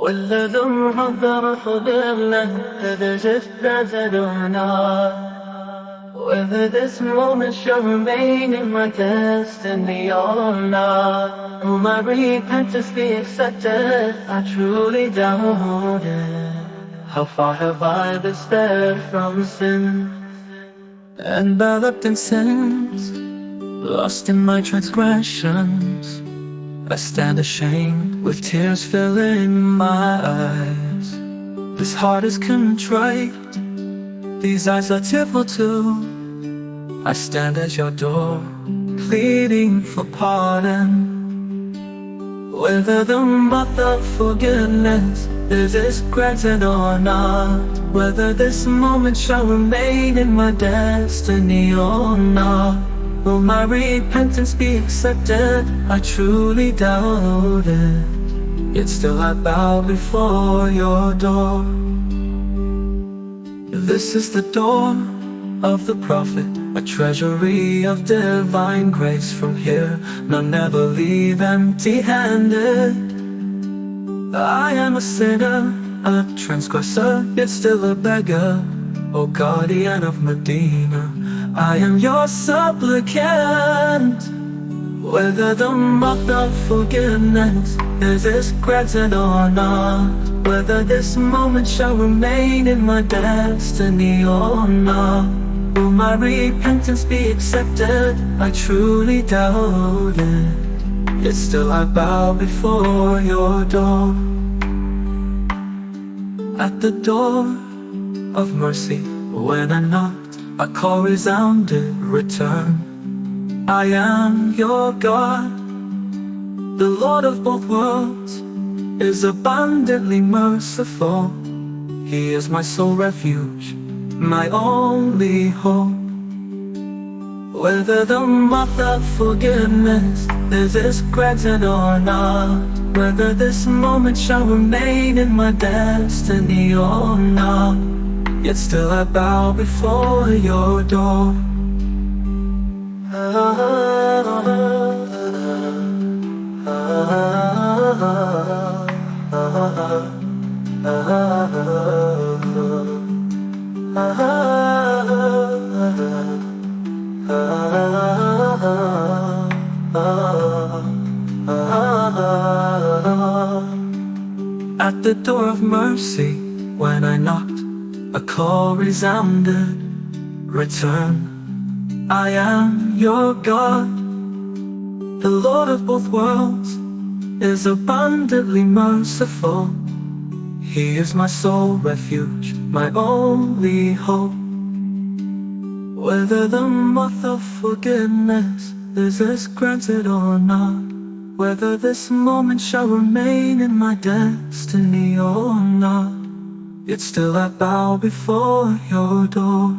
ولا ذم حضر فضلنا تدجت or not. Whether this moment shall remain in my destiny or not, will my repentance be accepted? I truly doubt it. How far have I been spared from sin? Enveloped in sins, lost in my transgressions, I stand ashamed with tears filling my eyes. This heart is contrite, these eyes are tearful too. I stand at your door, pleading for pardon. Whether the month of forgiveness is granted or not, whether this moment shall remain in my destiny or not, will my repentance be accepted? I truly doubt it. Yet still I bow before your door. This is the door of the prophet, a treasury of divine grace. From here, none ever leave empty-handed. I am a sinner, a transgressor, yet still a beggar, O guardian of Medina, I am your supplicant. Whether the month of forgiveness is granted or not, whether this moment shall remain in my destiny or not, will my repentance be accepted? I truly doubt it. Yet still I bow before your door. At the door of mercy, when I knocked, a call resounded, return. I am your God, the Lord of both worlds is abundantly merciful. He is my sole refuge, my only hope. Whether the month of forgiveness is granted or not, whether this moment shall remain in my destiny or not, yet still I bow before your door. At the door of mercy, when I knocked, a call resounded, return. I am your God, the Lord of both worlds is abundantly merciful. He is my sole refuge, my only hope. Whether the month of forgiveness is granted or not, whether this moment shall remain in my destiny or not, yet still I bow before your door.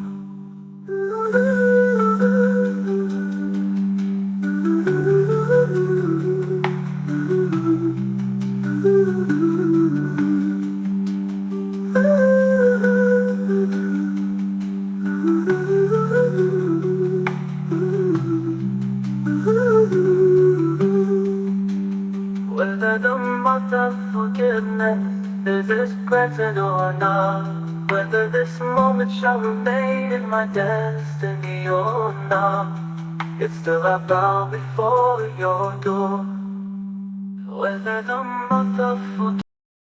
Whether the month of forgiveness is granted or not, whether this moment shall remain in my destiny or not, yet still I bow before your door. Whether the month of forgiveness